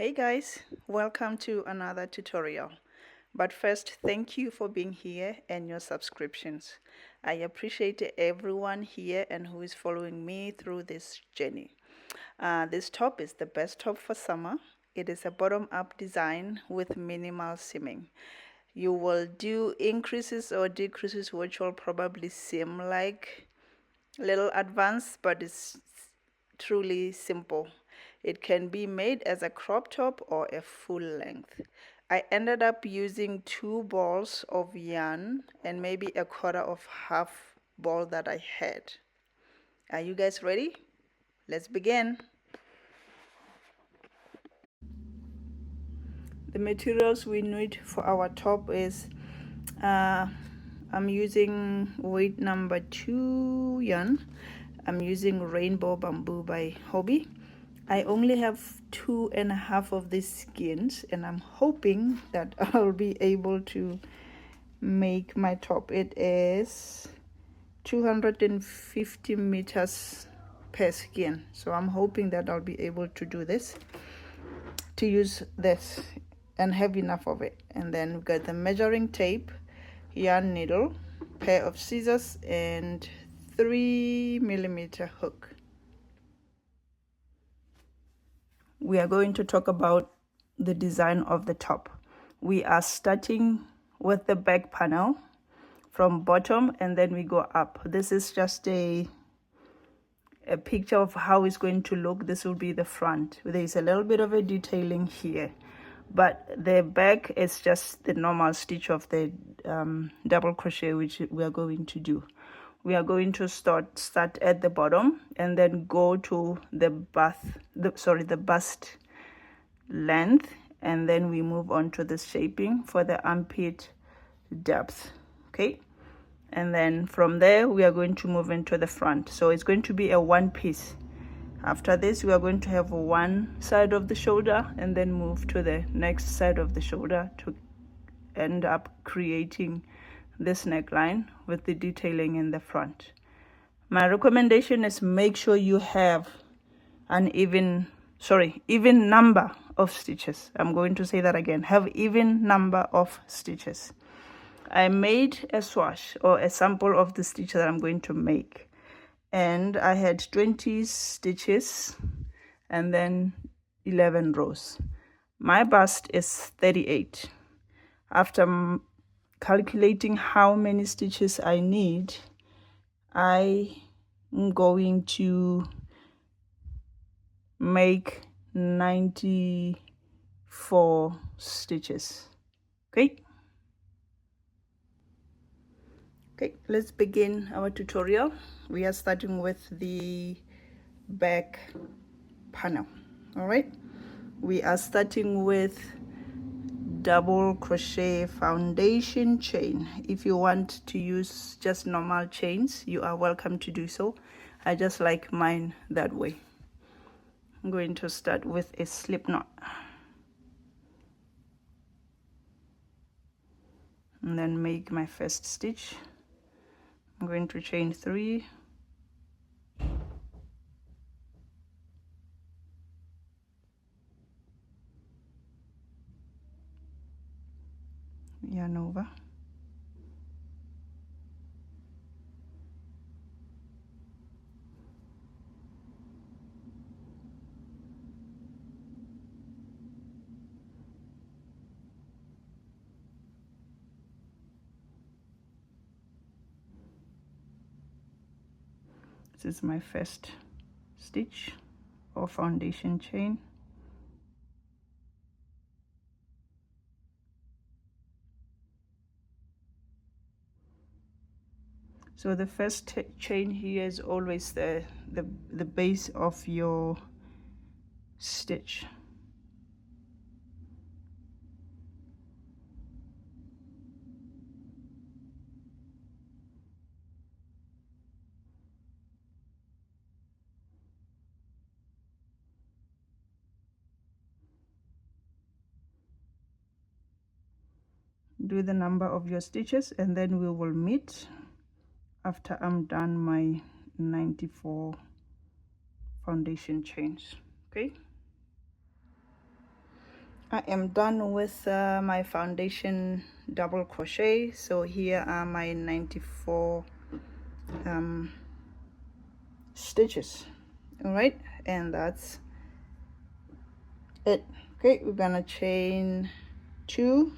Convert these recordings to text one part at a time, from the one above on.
Hey guys, welcome to another tutorial. But first, thank you for being here and your subscriptions. I appreciate everyone here and who is following me through this journey. This top is the best top for summer. It is a bottom-up design with minimal seaming. You will do increases or decreases which will probably seem like little advanced, but it's truly simple. It can be made as a crop top or a full length. I ended up using 2 balls of yarn and maybe a quarter of half ball that I had. Are you guys ready? Let's begin. The materials we need for our top is I'm using weight number 2 yarn. I'm using Rainbow Bamboo by Hobby. I only have 2.5 of these skeins and I'm hoping that I'll be able to make my top. It is 250 meters per skein, so I'm hoping that I'll be able to do this, to use this and have enough of it. And then we've got the measuring tape, yarn needle, pair of scissors, and 3mm hook. We are going to talk about the design of the top. We are starting with the back panel from bottom and then we go up. This is just a picture of how it's going to look. This will be the front. There's a little bit of a detailing here, but the back is just the normal stitch of the double crochet which we are going to do. We are going to start at the bottom and then go to the bust length, and then we move on to the shaping for the armpit depth. Okay, and then from there we are going to move into the front, so it's going to be a one piece. After this we are going to have one side of the shoulder and then move to the next side of the shoulder to end up creating this neckline with the detailing in the front. My recommendation is make sure you have an even number of stitches. I'm going to say that again, have even number of stitches. I made a swatch or a sample of the stitches that I'm going to make, and I had 20 stitches and then 11 rows. My bust is 38. After calculating how many stitches I need, I am going to make 94 stitches. Okay, let's begin our tutorial. We are starting with the back panel. All right, we are starting with double crochet foundation chain. If you want to use just normal chains, you are welcome to do so. I just like mine that way. I'm going to start with a slip knot and then make my first stitch. I'm going to chain 3, yarn over, this is my first stitch or foundation chain. So the first chain here is always the base of your stitch. Do the number of your stitches and then we will meet after I'm done my 94 foundation chains. Okay, I am done with my foundation double crochet. So here are my 94 stitches. All right, and that's it. Okay, we're gonna chain 2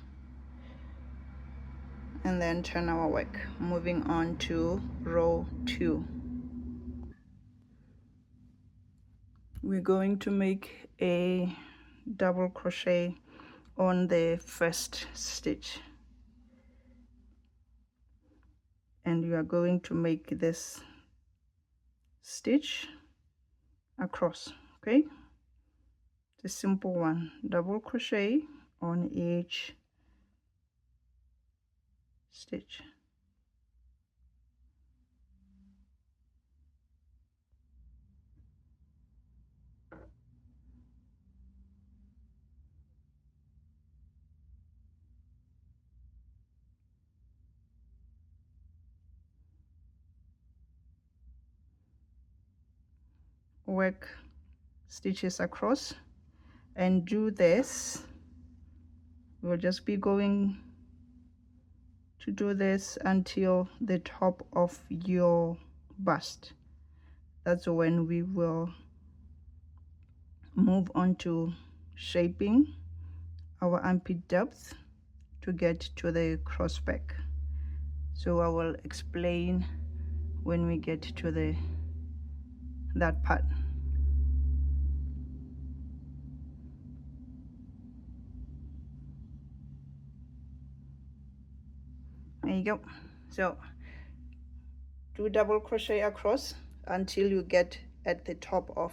and then turn our work, moving on to row 2. We're going to make a double crochet on the first stitch, and you are going to make this stitch across. Okay, it's a simple one. Double crochet on each stitch. Work stitches across and do this. We'll just be going to do this until the top of your bust. That's when we will move on to shaping our armpit depth to get to the cross back. So I will explain when we get to that part. There you go. So do double crochet across until you get at the top of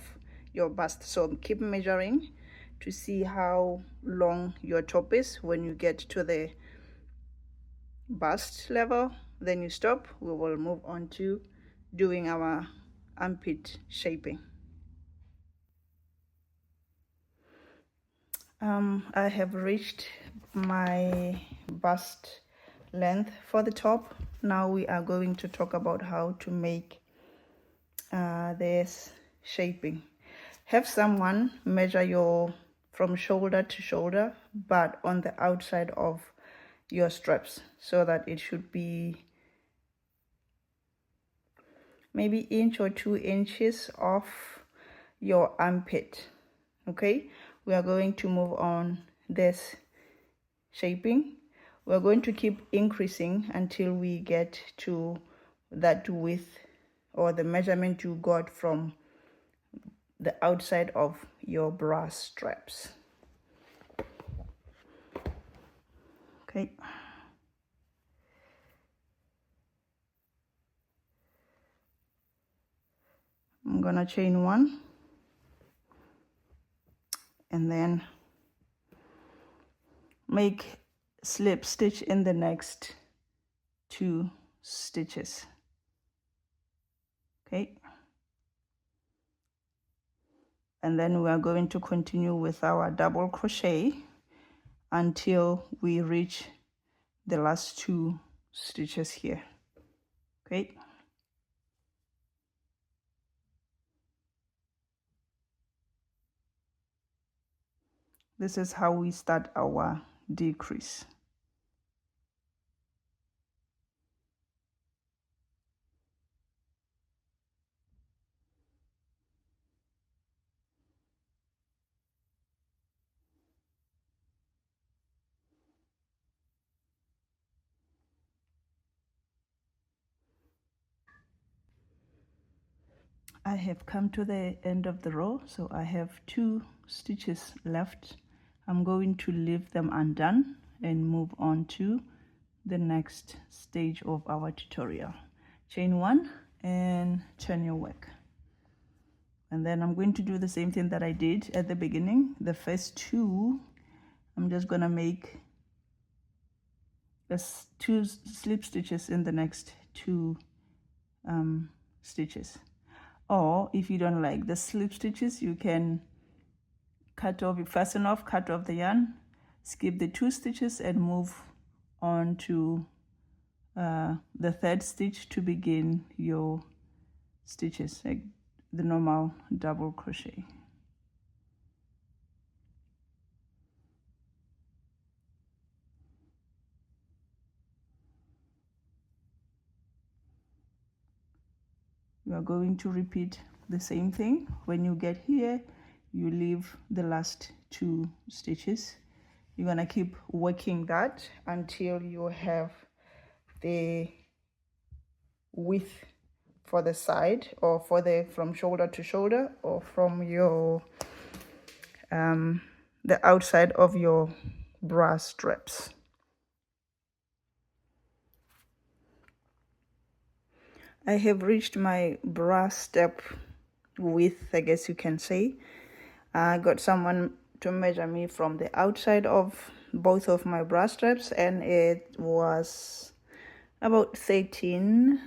your bust. So keep measuring to see how long your top is. When you get to the bust level, then you stop. We will move on to doing our armpit shaping. I have reached my bust length for the top. Now we are going to talk about how to make this shaping. Have someone measure your from shoulder to shoulder, but on the outside of your straps, so that it should be maybe inch or 2 inches off your armpit. Okay, we are going to move on this shaping. We're going to keep increasing until we get to that width or the measurement you got from the outside of your bra straps. Okay. I'm gonna chain 1 and then make slip stitch in the next 2 stitches. Okay, and then we are going to continue with our double crochet until we reach the last 2 stitches here. Okay, this is how we start our decrease. I have come to the end of the row, so I have 2 stitches left. I'm going to leave them undone and move on to the next stage of our tutorial. Chain 1 and turn your work, and then I'm going to do the same thing that I did at the beginning. The first 2, I'm just gonna make 2 slip stitches in the next 2 stitches. Or if you don't like the slip stitches, you can cut off the yarn, skip the 2 stitches and move on to the 3rd stitch to begin your stitches, like the normal double crochet. you are going to repeat the same thing. When you get here, you leave the last 2 stitches. You're gonna keep working that until you have the width for the side, or for the from shoulder to shoulder, or from your the outside of your bra straps. I have reached my bra strap width, I guess you can say. I got someone to measure me from the outside of both of my bra straps, and it was about 13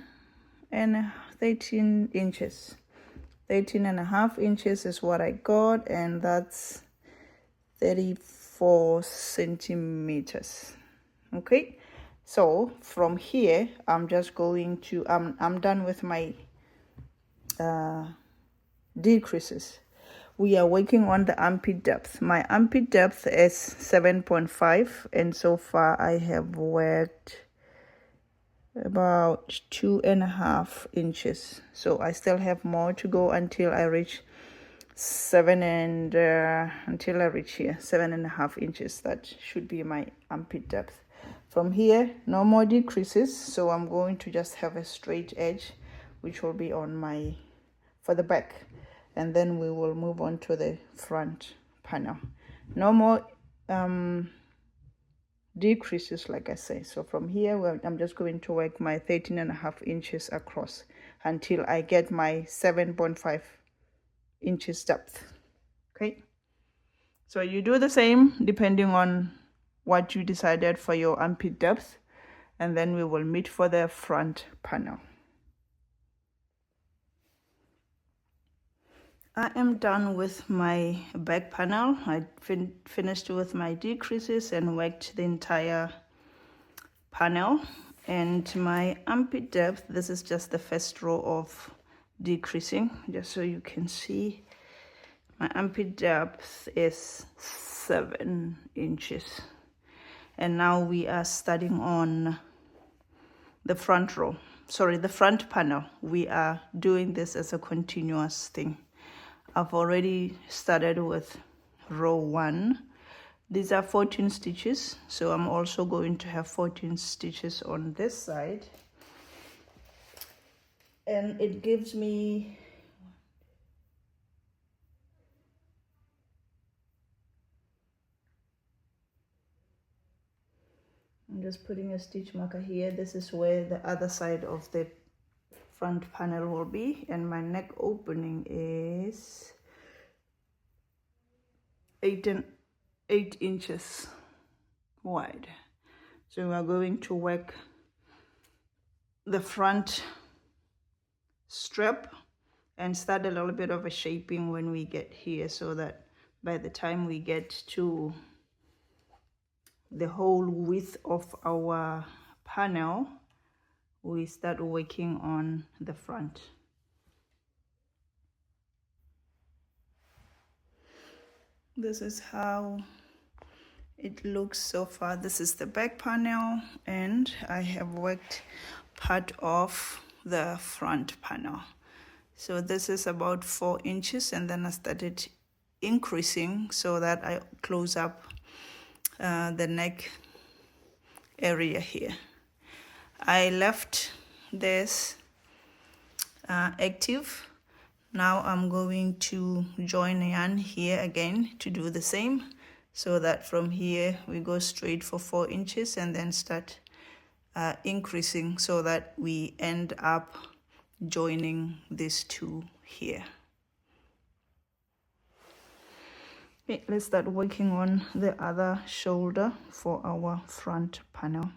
inches. 13.5 inches is what I got, and that's 34 centimeters. Okay, so from here I'm just going to I'm done with my decreases. We are working on the armpit depth. My armpit depth is 7.5, and so far I have worked about 2.5 inches. So I still have more to go until I reach 7.5 inches. That should be my armpit depth. From here, no more decreases, so I'm going to just have a straight edge, which will be on my for the back, and then we will move on to the front panel. No more decreases, like I say. So from here, I'm just going to work my 13.5 inches across until I get my 7.5 inches depth. Okay, so you do the same depending on what you decided for your armpit depth, and then we will meet for the front panel. I am done with my back panel. I finished with my decreases and worked the entire panel. And my armpit depth, this is just the first row of decreasing, just so you can see. My armpit depth is 7 inches. And now we are starting on the front row. Sorry, the front panel. We are doing this as a continuous thing. I've already started with row 1. These are 14 stitches, so I'm also going to have 14 stitches on this side. And it gives me I'm just putting a stitch marker here. This is where the other side of the front panel will be, and my neck opening is 8 inches wide. So we are going to work the front strap and start a little bit of a shaping when we get here, so that by the time we get to the whole width of our panel, we start working on the front. This is how it looks so far. This is the back panel, and I have worked part of the front panel. So this is about 4 inches, and then I started increasing so that I close up the neck area here. I left this active. Now I'm going to join yarn here again to do the same, so that from here we go straight for 4 inches and then start increasing so that we end up joining these two here. Okay, let's start working on the other shoulder for our front panel.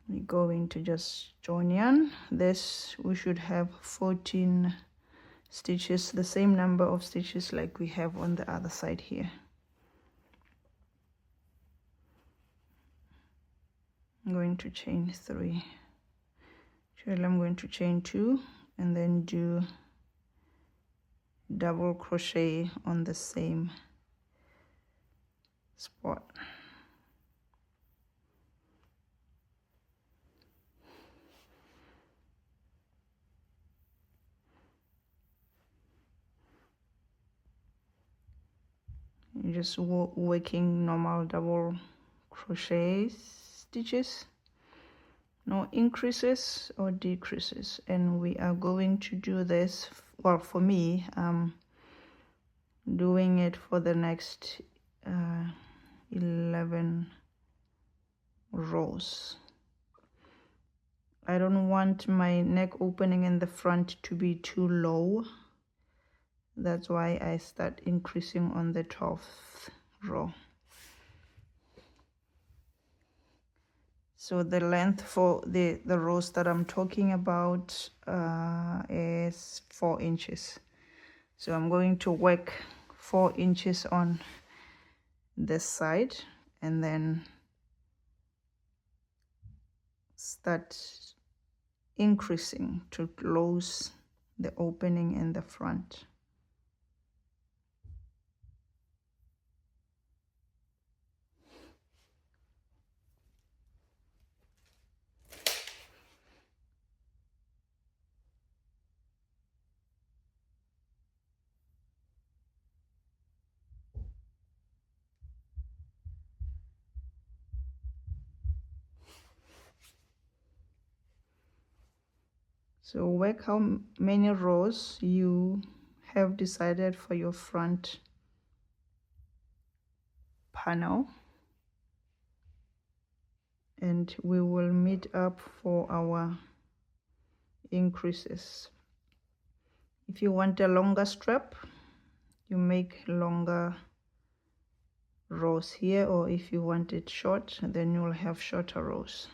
We're going to just join yarn. This we should have 14 stitches, the same number of stitches like we have on the other side here. I'm going to chain 3. Actually, I'm going to chain 2 and then do double crochet on the same spot. You're just working normal double crochet stitches, no increases or decreases. And we are going to do this, well, for me, doing it for the next 11 rows. I don't want my neck opening in the front to be too low. That's why I start increasing on the 12th row. So the length for the rows that I'm talking about is 4 inches. So I'm going to work 4 inches on this side and then start increasing to close the opening in the front. So work how many rows you have decided for your front panel, and we will meet up for our increases. If you want a longer strap, you make longer rows here, or if you want it short, then you'll have shorter rows.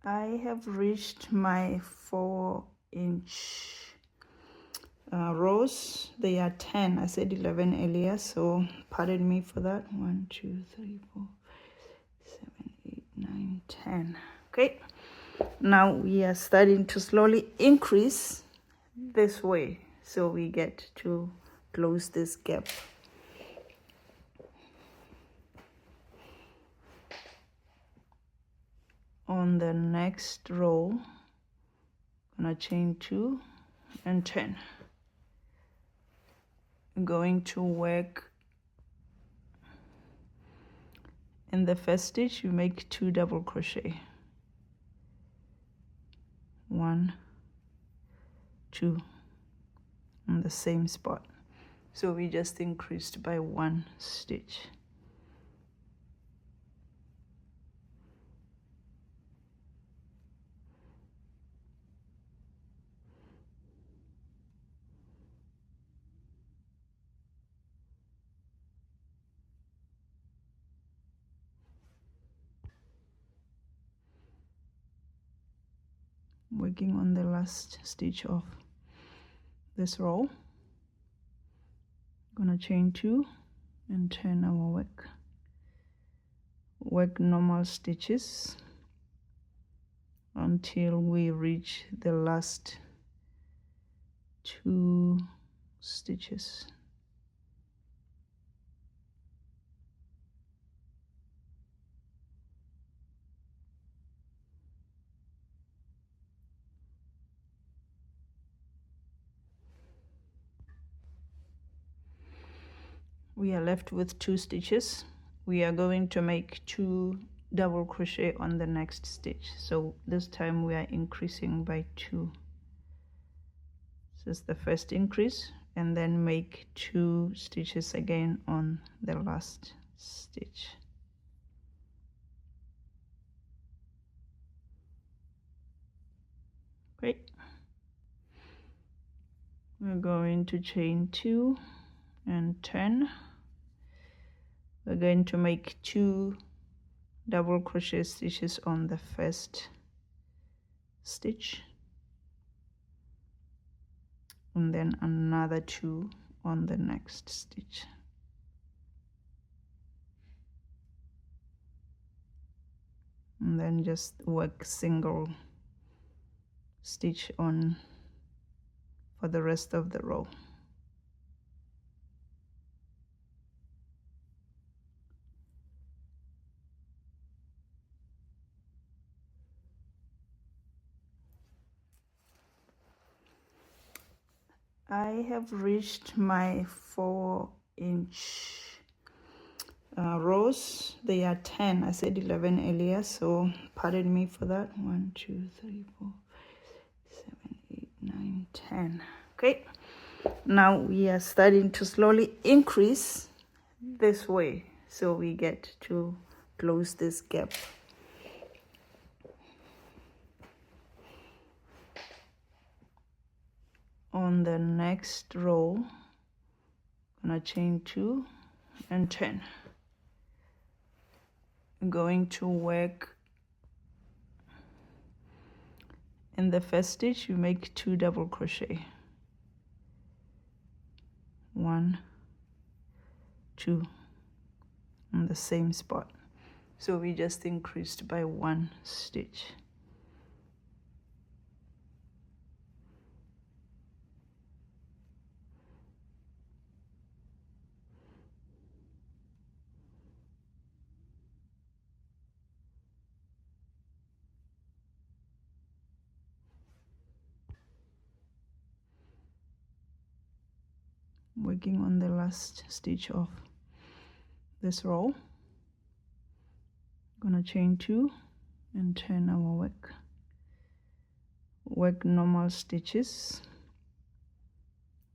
I have reached my 4-inch rows. They are 10. I said 11 earlier, so pardon me for that. 1, 2, 3, 4, 7, 8, 9, 10. Okay, now we are starting to slowly increase this way so we get to close this gap. On the next row, I'm gonna chain 2 and 10. I'm going to work in the first stitch. You make 2 double crochet, 1, 2 on the same spot. So we just increased by 1 stitch. Working on the last stitch of this row. Gonna chain 2 and turn our work normal stitches until we reach the last 2 stitches. We are left with 2 stitches. We are going to make 2 double crochet on the next stitch. So this time we are increasing by 2. This is the first increase, and then make 2 stitches again on the last stitch. Great. We're going to chain 2 and 10. We're going to make 2 double crochet stitches on the first stitch, and then another 2 on the next stitch. And then just work single stitch on for the rest of the row. I have reached my 4-inch rows. They are 10. I said 11 earlier, so pardon me for that. 1, 2, 3, 4, 7, 8, 9, 10. Okay, now we are starting to slowly increase this way so we get to close this gap. On the next row, I'm gonna chain 2 and 10. I'm going to work in the first stitch. You make 2 double crochet, 1, 2 on the same spot, so we just increased by 1 stitch. Working on the last stitch of this row, I'm gonna chain 2 and turn our work normal stitches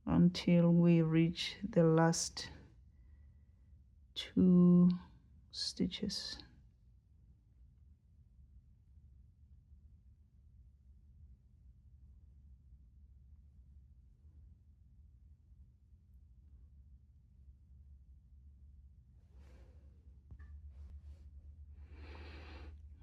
until we reach the last 2 stitches.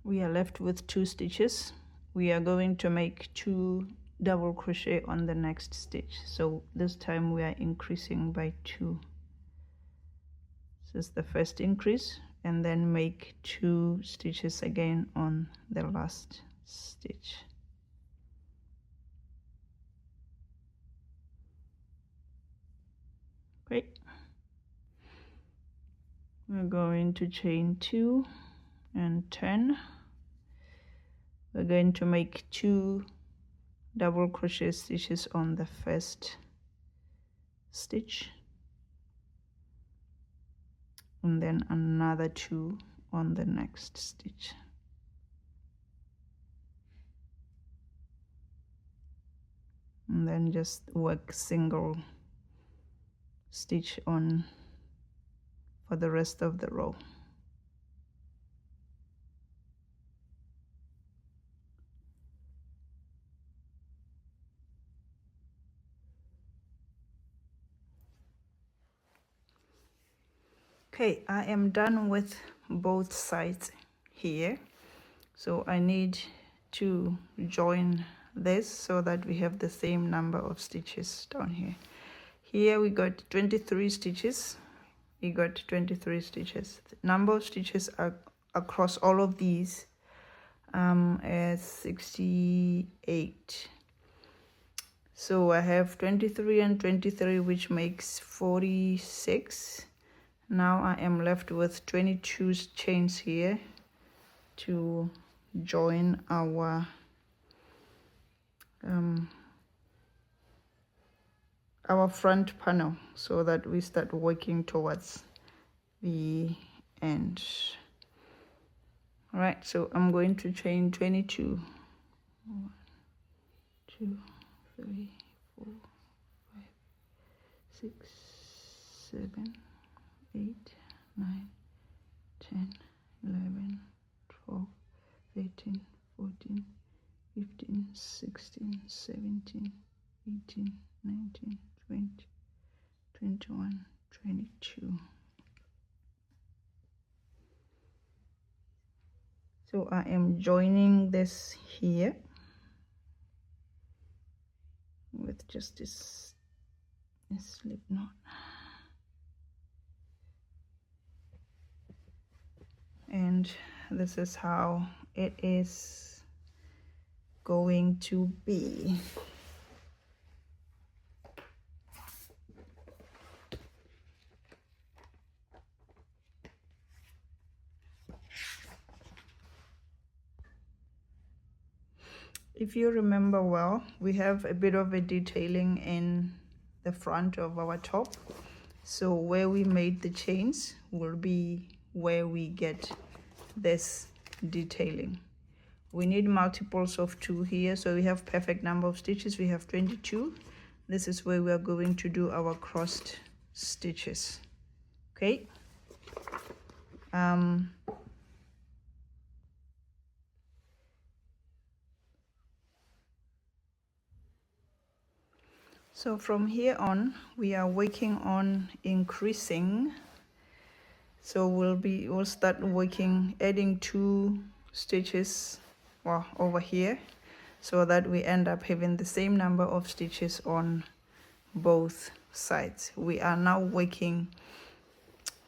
We are left with 2 stitches. We are going to make 2 double crochet on the next stitch, so this time we are increasing by 2. This is the first increase, and then make 2 stitches again on the last stitch. Great. We're going to chain 2 and 10. We're going to make 2 double crochet stitches on the first stitch, and then another 2 on the next stitch. And then just work single stitch on for the rest of the row. Okay, I am done with both sides here, so I need to join this so that we have the same number of stitches down here. Here we got 23 stitches. We got 23 stitches. The number of stitches are across all of these is 68. So I have 23 and 23, which makes 46. Now I am left with 22 chains here to join our front panel, so that we start working towards the end. All right, so I'm going to chain 22. 1, 2, 3, 4, 5, 6, 7, 8, 9, 10, 11, 12, 13, 14, 15, 16, 17, 18, 19, 20, 21, 22. So I am joining this here with just this slip knot. And this is how it is going to be. If you remember well, we have a bit of a detailing in the front of our top. So where we made the chains will be where we get this detailing. We need multiples of 2 here, so we have perfect number of stitches. We have 22. This is where we are going to do our crossed stitches. Okay. So from here on, we are working on increasing. So we'll start working, adding 2 stitches, well, over here, so that we end up having the same number of stitches on both sides. We are now working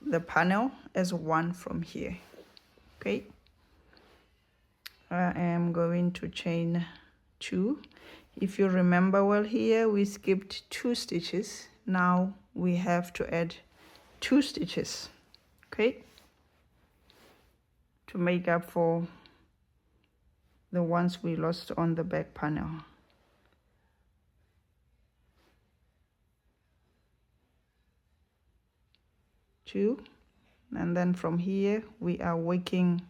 the panel as one from here. Okay. I am going to chain 2. If you remember well, here we skipped 2 stitches. Now we have to add 2 stitches, okay, to make up for the ones we lost on the back panel. Two, and then from here we are working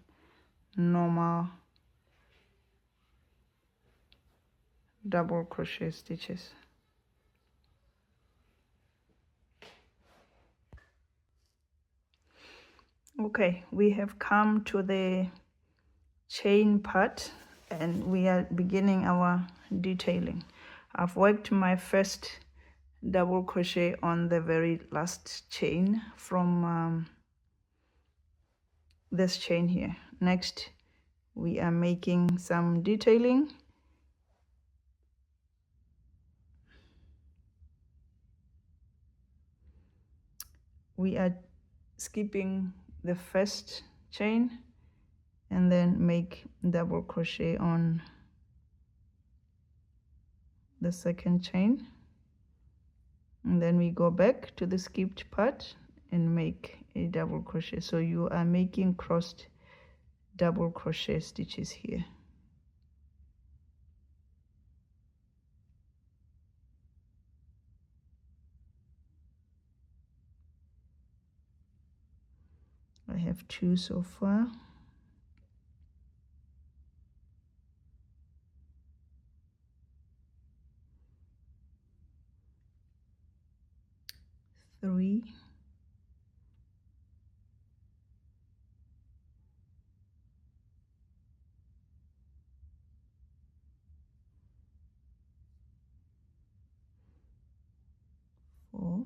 normal double crochet stitches. Okay, we have come to the chain part and we are beginning our detailing. I've worked my first double crochet on the very last chain from this chain here. Next, we are making some detailing. We are skipping the first chain and then make double crochet on the second chain, and then we go back to the skipped part and make a double crochet. So you are making crossed double crochet stitches here. I have 2 so far. Three. 4.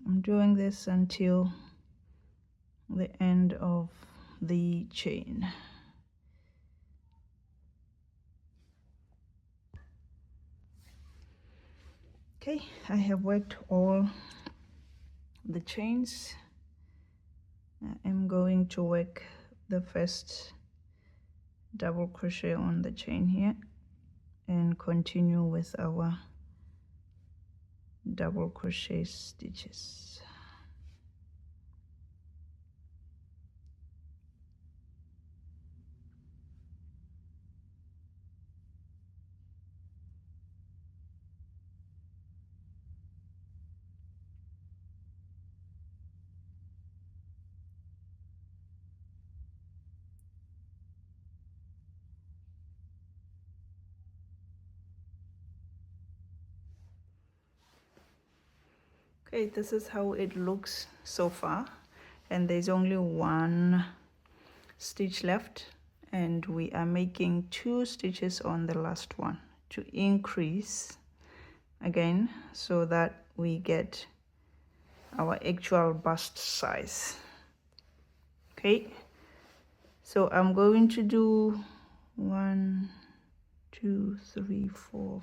I'm doing this until the end of the chain. Okay, I have worked all the chains. I am going to work the first double crochet on the chain here and continue with our double crochet stitches. Okay, this is how it looks so far, and there's only 1 stitch left, and we are making 2 stitches on the last one to increase again so that we get our actual bust size. Okay, so I'm going to do 1, 2, 3, 4,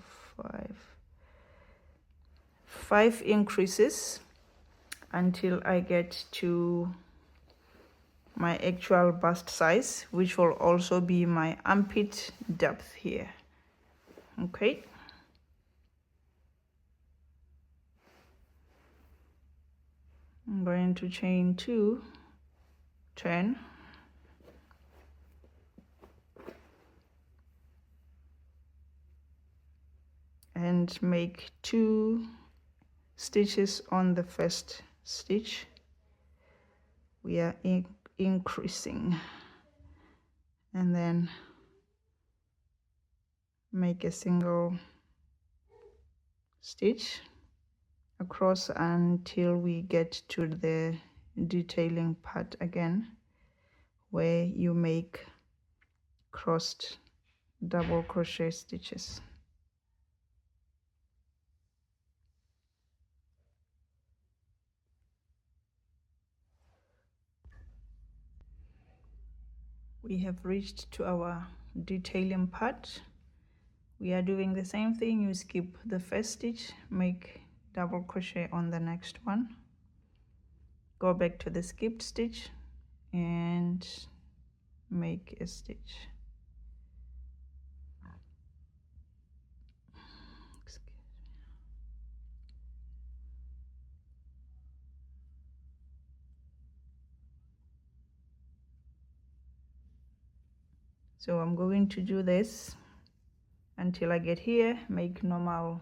5 increases until I get to my actual bust size, which will also be my armpit depth here. Okay, I'm going to chain 2, turn, and make 2 stitches on the first stitch. We are increasing, and then make a single stitch across until we get to the detailing part again, where you make crossed double crochet stitches. We have reached to our detailing part. We are doing the same thing. You skip the first stitch, make double crochet on the next one, go back to the skipped stitch and make a stitch. So I'm going to do this until I get here, make normal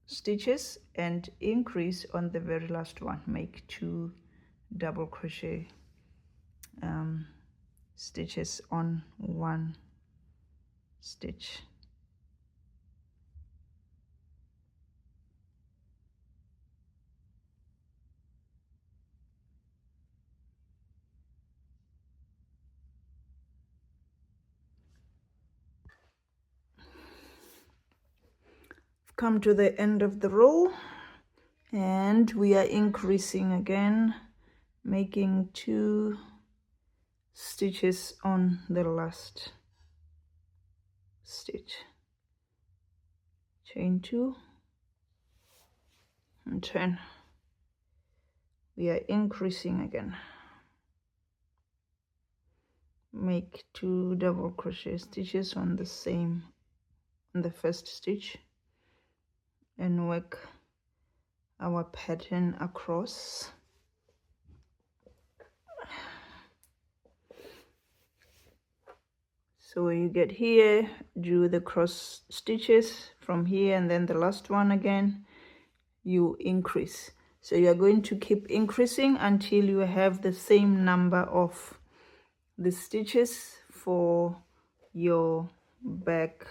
stitches and increase on the very last one, make 2 double crochet stitches on one stitch. Come to the end of the row and we are increasing again, making 2 stitches on the last stitch, chain 2 and turn. We are increasing again, make 2 double crochet stitches on the first stitch and work our pattern across. So when you get here, do the cross stitches from here, and then the last one again, you increase. So you are going to keep increasing until you have the same number of the stitches for your back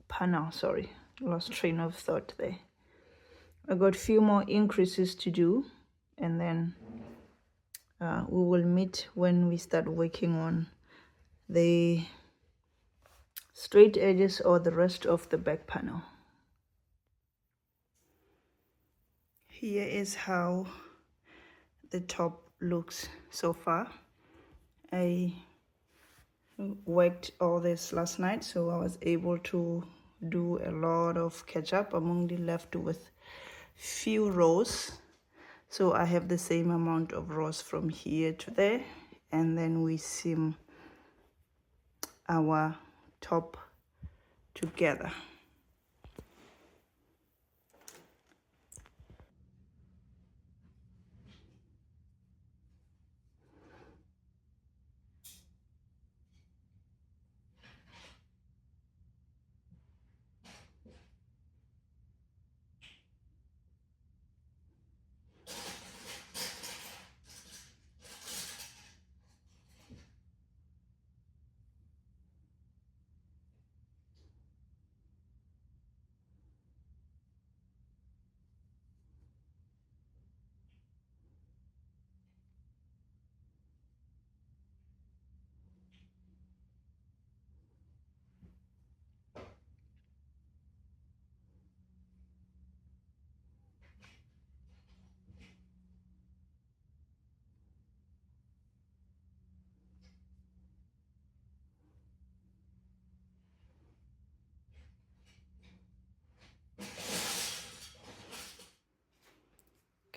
panel. Sorry, lost train of thought there. I got a few more increases to do, and then we will meet when we start working on the straight edges or the rest of the back panel. Here is how the top looks so far. I worked all this last night, so I was able to do a lot of catch up. I'm only left with few rows, so I have the same amount of rows from here to there, and then we seam our top together.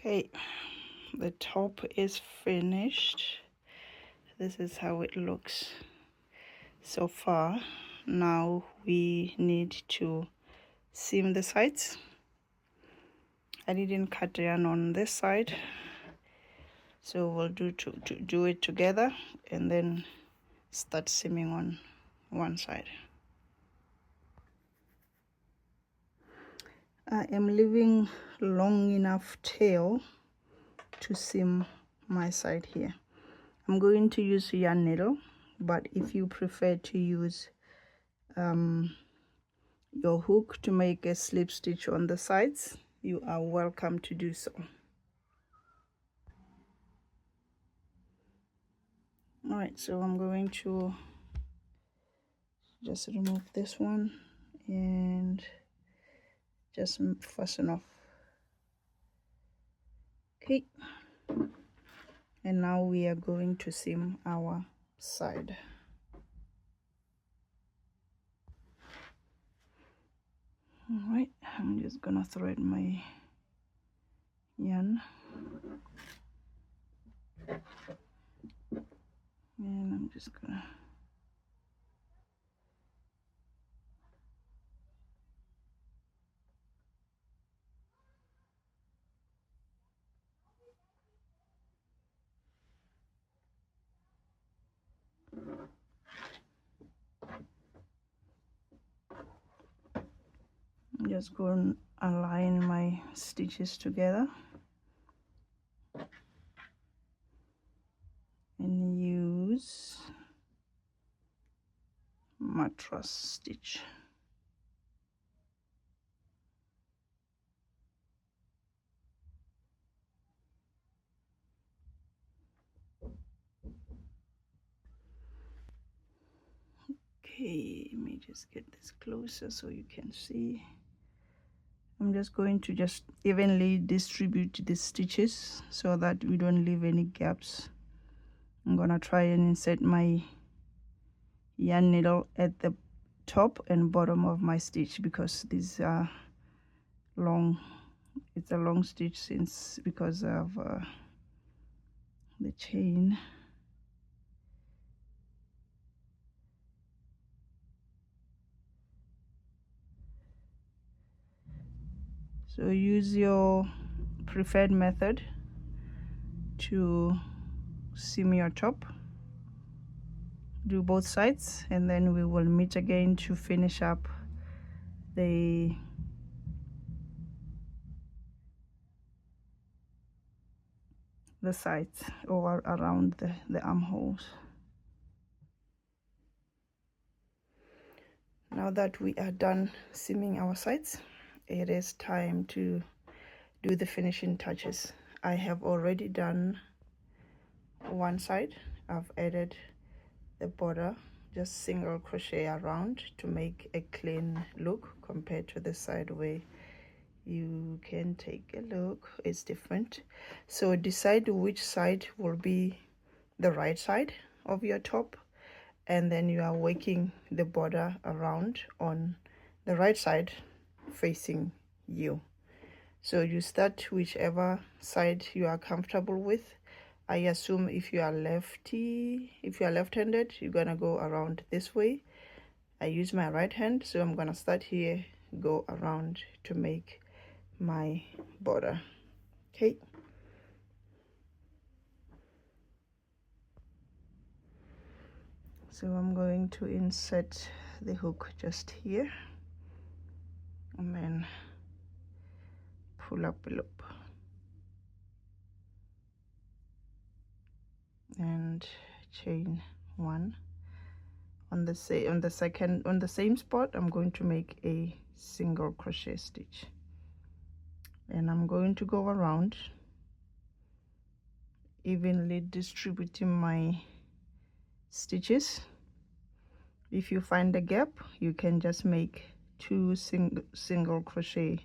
Okay, the top is finished. This is how it looks so far. Now we need to seam the sides. I didn't cut yarn on this side, so we'll do it together and then start seaming on one side. I am leaving long enough tail to seam my side here. I'm going to use yarn needle, but if you prefer to use your hook to make a slip stitch on the sides, you are welcome to do so. All right, so I'm going to just remove this one and just fasten off. Okay, and now we are going to seam our side. All right, I'm just gonna thread my yarn, and I'm just gonna go and align my stitches together and use mattress stitch. Okay, let me just get this closer so you can see. I'm just going to just evenly distribute the stitches so that we don't leave any gaps. I'm gonna try and insert my yarn needle at the top and bottom of my stitch because these are long. It's a long stitch because of the chain. So use your preferred method to seam your top. Do both sides, and then we will meet again to finish up the sides or around the armholes. Now that we are done seaming our sides, it is time to do the finishing touches. I have already done one side. I've added the border, just single crochet around to make a clean look compared to the side where you can take a look, it's different. So decide which side will be the right side of your top, and then you are working the border around on the right side facing you. So you start whichever side you are comfortable with. I assume if you are left-handed, you're gonna go around this way. I use my right hand, so I'm gonna start here, go around to make my border. Okay, so I'm going to insert the hook just here and then pull up a loop and chain one. On the same spot, I'm going to make a single crochet stitch, and I'm going to go around, evenly distributing my stitches. If you find a gap, you can just make two single crochet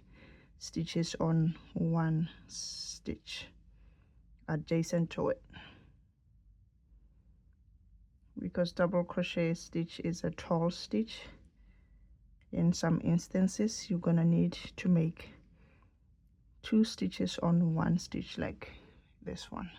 stitches on one stitch adjacent to it, because double crochet stitch is a tall stitch. In some instances, you're gonna need to make 2 stitches on 1 stitch like this one.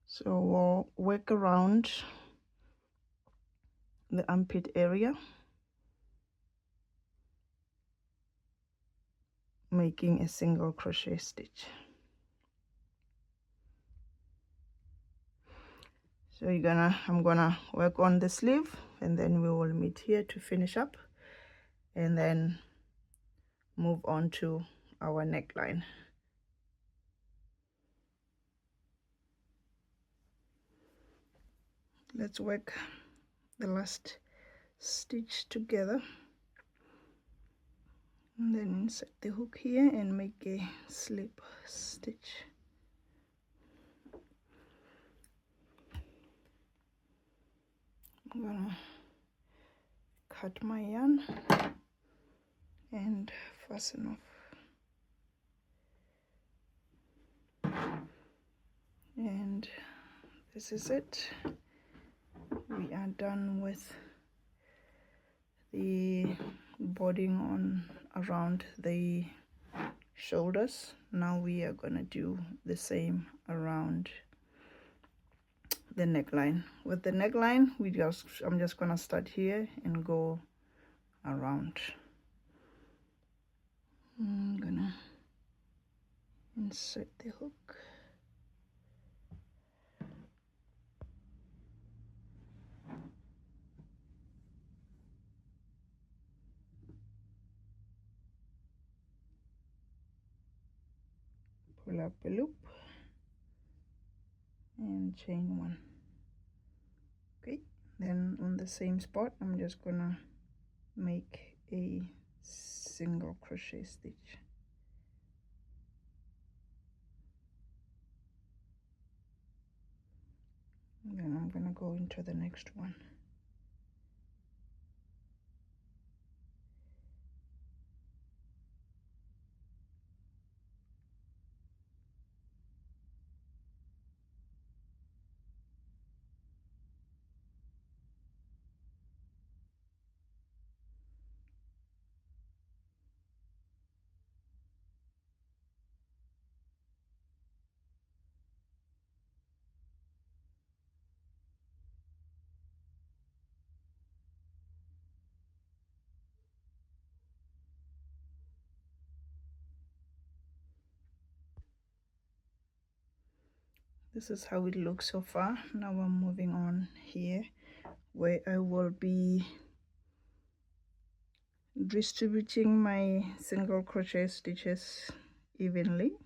So we'll work around the armpit area, making a single crochet stitch. So I'm gonna work on the sleeve, and then we will meet here to finish up and then move on to our neckline. Let's work the last stitch together, and then insert the hook here and make a slip stitch. I'm gonna cut my yarn and fasten off, and this is it. We are done with the boarding on around the shoulders. Now we are gonna do the same around the neckline. With the neckline, I'm just gonna start here and go around. I'm gonna insert the hook. Pull up a loop and chain 1. Okay, then on the same spot I'm just gonna make a single crochet stitch. And then I'm gonna go into the next one. This is how it looks so far. Now I'm moving on here, where I will be distributing my single crochet stitches evenly.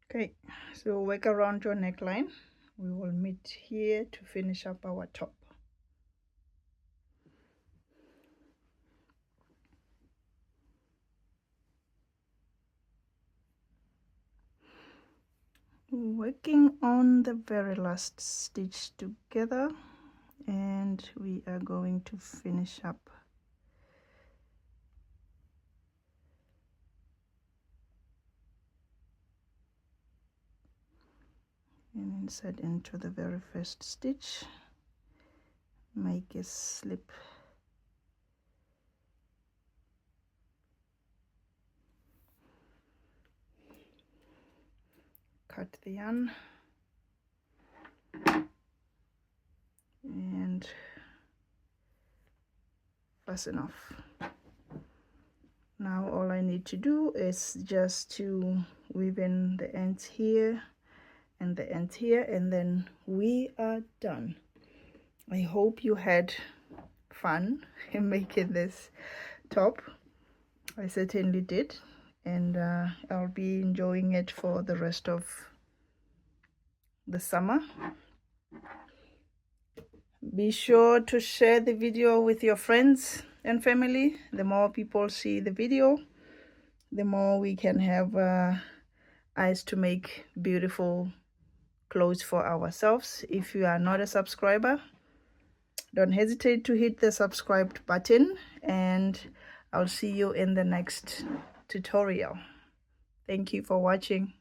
Okay, so work around your neckline. We will meet here to finish up our top. Working on the very last stitch together, and we are going to finish up. And insert into the very first stitch, make a slip, cut the yarn, and fasten off. Now all I need to do is just to weave in the ends here and the ends here, and then we are done. I hope you had fun in making this top. I certainly did, and I'll be enjoying it for the rest of the summer. Be sure to share the video with your friends and family. The more people see the video, the more we can have eyes to make beautiful clothes for ourselves. If you are not a subscriber, don't hesitate to hit the subscribed button, and I'll see you in the next tutorial. Thank you for watching.